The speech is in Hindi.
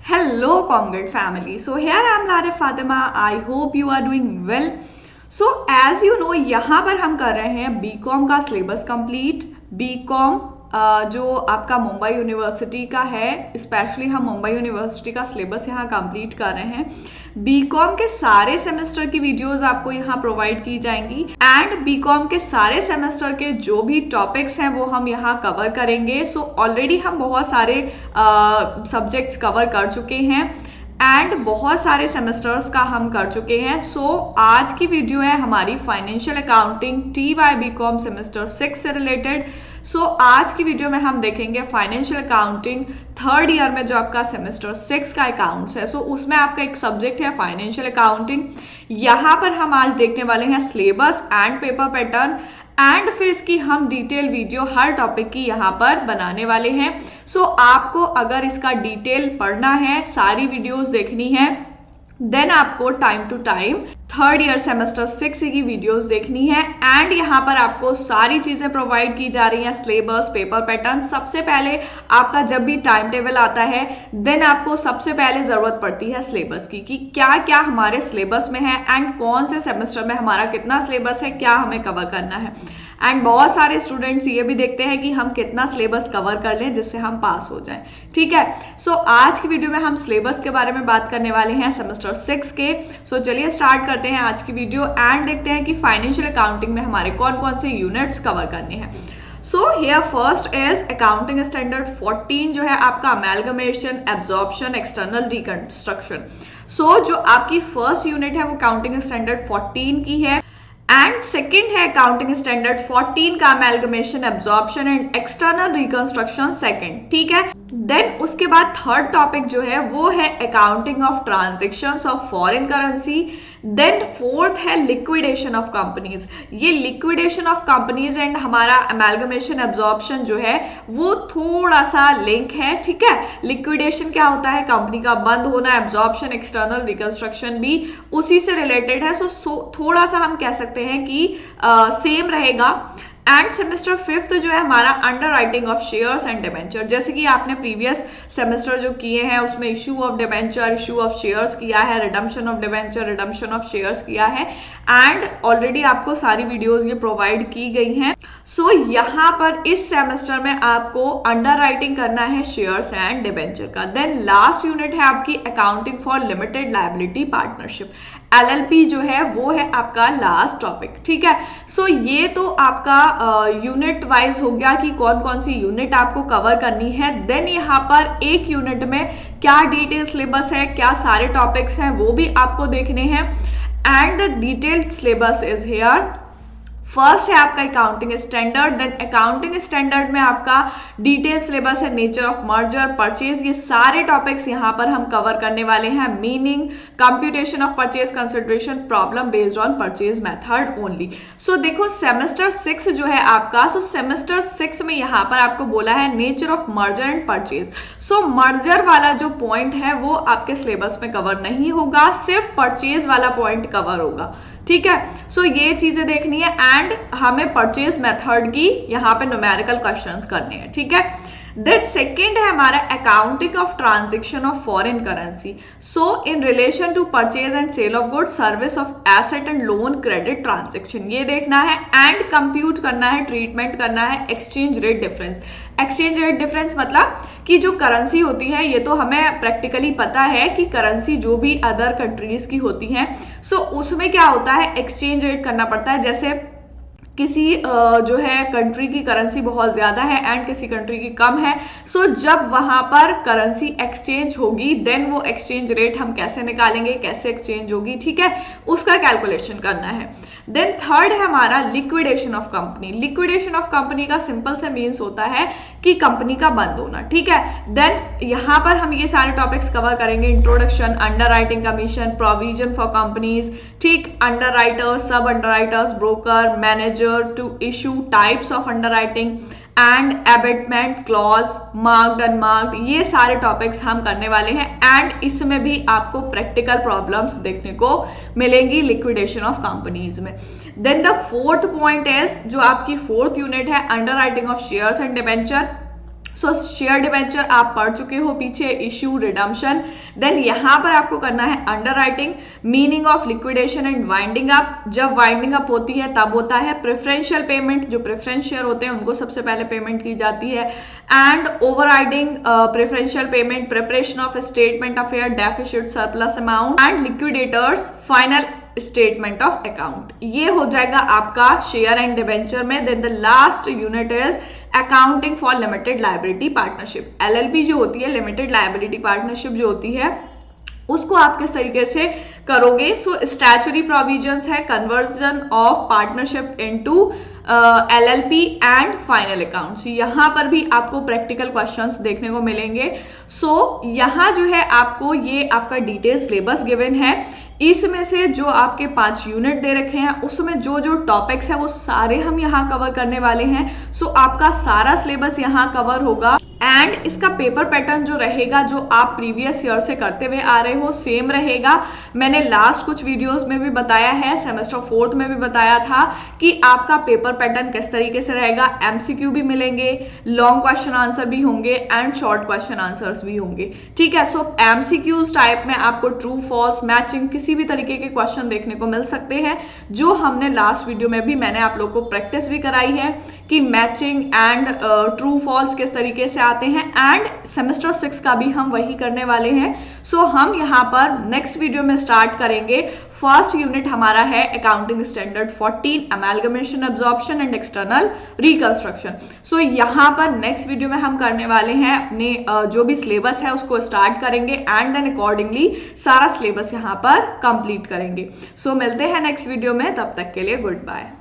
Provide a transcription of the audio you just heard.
Hello, Comgrid family. So here I am Larif Fatima. I hope you are doing well. So as you know, यहाँ पर हम कर रहे हैं बीकॉम का सिलेबस कंप्लीट। बीकॉम जो आपका मुंबई यूनिवर्सिटी का है, स्पेशली हम मुंबई यूनिवर्सिटी का सिलेबस यहाँ कंप्लीट कर रहे हैं। बीकॉम के सारे सेमेस्टर की वीडियोस आपको यहाँ प्रोवाइड की जाएंगी एंड बीकॉम के सारे सेमेस्टर के जो भी टॉपिक्स हैं वो हम यहाँ कवर करेंगे। सो ऑलरेडी हम बहुत सारे सब्जेक्ट्स कवर कर चुके हैं एंड बहुत सारे सेमेस्टर्स का हम कर चुके हैं। सो आज की वीडियो है हमारी financial accounting TY BCom semester 6 से रिलेटेड। सो आज की वीडियो में हम देखेंगे फाइनेंशियल अकाउंटिंग थर्ड ईयर में जो आपका सेमेस्टर 6 का अकाउंट्स है। सो उसमें आपका एक सब्जेक्ट है फाइनेंशियल अकाउंटिंग। यहाँ पर हम आज देखने वाले हैं syllabus and paper pattern and फिर इसकी हम डिटेल वीडियो हर टॉपिक की यहाँ पर बनाने वाले हैं। सो आपको अगर इसका डिटेल पढ़ना है, सारी वीडियोस देखनी है, देन आपको time to time third year semester 6 की वीडियोस देखनी है एंड यहाँ पर आपको सारी चीजें प्रोवाइड की जा रही हैं, सिलेबस, पेपर पैटर्न। सबसे पहले आपका जब भी टाइम टेबल आता है देन आपको सबसे पहले जरूरत पड़ती है सिलेबस की कि क्या क्या हमारे सिलेबस में है एंड कौन से सेमेस्टर में हमारा कितना सिलेबस है, क्या हमें कवर करना है। एंड बहुत सारे स्टूडेंट्स ये भी देखते हैं कि हम कितना सिलेबस कवर कर लें जिससे हम पास हो जाएं। ठीक है, सो आज की वीडियो में हम सिलेबस के बारे में बात करने वाले हैं सेमेस्टर 6 के। सो चलिए स्टार्ट करते हैं आज की वीडियो एंड देखते हैं कि फाइनेंशियल अकाउंटिंग में हमारे कौन कौन से यूनिट्स कवर करने हैं। So here first is accounting standard 14 जो है आपका अमेलगमेशन, एब्जॉर्प्शन, एक्सटर्नल रिकंस्ट्रक्शन। सो जो आपकी फर्स्ट यूनिट है वो अकाउंटिंग स्टैंडर्ड 14 की है एंड सेकेंड है अकाउंटिंग स्टैंडर्ड 14 का amalgamation, absorption and external reconstruction second. ठीक है, देन उसके बाद थर्ड टॉपिक जो है वो है accounting of transactions of foreign currency. Then fourth है लिक्विडेशन ऑफ कंपनीज। ये लिक्विडेशन ऑफ कंपनीज एंड हमारा अमेलगमेशन, एब्जॉर्प्शन जो है वो थोड़ा सा लिंक है। ठीक है, लिक्विडेशन क्या होता है, कंपनी का बंद होना, एब्जॉर्प्शन, एक्सटर्नल रिकंस्ट्रक्शन भी उसी से रिलेटेड है। सो थोड़ा सा हम कह सकते हैं कि सेम रहेगा। एंड सेमेस्टर 5 जो है हमारा under writing of shares and debenture. जैसे कि आपने प्रीवियस सेमेस्टर जो किए हैं उसमें issue of debenture, issue of shares किया है, redemption of debenture, redemption of shares किया है एंड ऑलरेडी आपको सारी वीडियोस ये प्रोवाइड की गई हैं। सो यहाँ पर इस सेमेस्टर में आपको अंडर राइटिंग करना है शेयर्स एंड डिबेंचर का। देन लास्ट यूनिट है आपकी accounting for limited liability partnership, LLP जो है वो है आपका लास्ट टॉपिक। ठीक है, सो ये तो आपका यूनिट वाइज हो गया कि कौन कौन सी यूनिट आपको कवर करनी है। देन यहाँ पर एक यूनिट में क्या डिटेल सिलेबस है, क्या सारे टॉपिक्स हैं वो भी आपको देखने हैं and the detailed syllabus is here. First है आपका accounting standard, then accounting standard में आपका डिटेल सिलेबस है नेचर ऑफ मर्जर, परचेज। ये सारे टॉपिक्स यहाँ पर हम कवर करने वाले हैं। Meaning, computation of purchase consideration, problem based on purchase method only. So देखो सेमेस्टर 6 जो है आपका, सो सेमेस्टर 6 में यहाँ पर आपको बोला है nature of merger and purchase. So merger वाला जो पॉइंट है वो आपके सिलेबस में कवर नहीं होगा, सिर्फ परचेज वाला पॉइंट कवर होगा। ठीक है, सो ये चीजें देखनी है एंड हमें परचेज मेथड की यहाँ पे न्यूमेरिकल क्वेश्चंस करने हैं। ठीक है, देन सेकेंड है हमारा accounting of transaction of foreign currency. So in relation to purchase and sale of goods, service of asset and loan, credit transaction, ये देखना है एंड कंप्यूट करना है, ट्रीटमेंट करना है exchange rate difference. Exchange rate difference मतलब कि जो करेंसी होती है, ये तो हमें प्रैक्टिकली पता है कि करेंसी जो भी अदर कंट्रीज की होती है, सो उसमें क्या होता है, एक्सचेंज रेट करना पड़ता है। जैसे किसी जो है कंट्री की करेंसी बहुत ज्यादा है एंड किसी कंट्री की कम है, सो जब वहां पर करेंसी एक्सचेंज होगी देन वो एक्सचेंज रेट हम कैसे निकालेंगे, कैसे एक्सचेंज होगी, ठीक है, उसका कैलकुलेशन करना है। देन थर्ड है हमारा liquidation of company. Liquidation of company का सिंपल से मीन्स होता है कि कंपनी का बंद होना। ठीक है, देन यहाँ पर हम ये सारे टॉपिक्स कवर करेंगे। Introduction, under writing commission, provision for companies, ठीक, अंडर राइटर्स, सब under writers, broker, manager to issue, types of underwriting and abatement clause, marked, unmarked, ये सारे टॉपिक्स हम करने वाले हैं एंड इसमें भी आपको प्रैक्टिकल प्रॉब्लम्स देखने को मिलेंगी लिक्विडेशन ऑफ कंपनीज में। Then the fourth point is जो आपकी फोर्थ यूनिट है underwriting of shares and debenture. So share debenture आप पढ़ चुके हो पीछे, इश्यू, रिडम्पशन। देन यहां पर आपको करना है underwriting, meaning of liquidation and winding up. जब वाइंडिंग अप होती है तब होता है प्रेफरेंशियल पेमेंट, जो प्रेफरेंस शेयर होते हैं उनको सबसे पहले पेमेंट की जाती है। And overriding preferential payment, preparation of statement of fair deficit surplus amount and liquidators final statement of account. ये हो जाएगा आपका शेयर एंड डिवेंचर में। Then the last unit is accounting for limited liability partnership. LLP जो होती है, लिमिटेड लायबिलिटी पार्टनरशिप जो होती है, उसको आप किस तरीके से करोगे। सो स्टैच्यूटरी प्रोविजंस है, conversion of partnership into LLP and final accounts. यहाँ पर भी आपको प्रैक्टिकल क्वेश्चंस देखने को मिलेंगे। सो यहाँ जो है आपको ये आपका डिटेल सिलेबस गिवन है, इसमें से जो आपके 5 यूनिट दे रखे हैं उसमें जो जो टॉपिक्स है वो सारे हम यहाँ कवर करने वाले हैं। सो आपका सारा सिलेबस यहाँ कवर होगा एंड इसका पेपर पैटर्न जो रहेगा, जो आप प्रीवियस ईयर से करते हुए आ रहे हो, सेम रहेगा। मैंने लास्ट कुछ वीडियोस में भी बताया है, सेमेस्टर 4th में भी बताया था कि आपका पेपर पैटर्न किस तरीके से रहेगा। एमसीक्यू भी मिलेंगे, लॉन्ग क्वेश्चन आंसर भी होंगे एंड शॉर्ट क्वेश्चन आंसर्स भी होंगे, ठीक है। सो एमसीक्यूज टाइप में आपको ट्रू फॉल्स मैचिंग किसी भी तरीके के क्वेश्चन देखने को मिल सकते हैं, जो हमने लास्ट वीडियो में भी मैंने आप लोग को प्रैक्टिस भी कराई है कि मैचिंग एंड ट्रू फॉल्स किस तरीके से आते हैं। एंड सेमेस्टर 6 का भी हम वही करने वाले हैं। सो हम यहाँ पर नेक्स्ट वीडियो में स्टार्ट करेंगे। फर्स्ट यूनिट हमारा है accounting standard 14, amalgamation, absorption and external reconstruction. So यहाँ पर नेक्स्ट वीडियो में हम करने वाले हैं अपने जो भी सिलेबस है उसको स्टार्ट करेंगे एंड देन अकॉर्डिंगली सारा सिलेबस यहाँ पर कंप्लीट करेंगे। सो मिलते हैं नेक्स्ट वीडियो में, तब तक के लिए गुड बाय।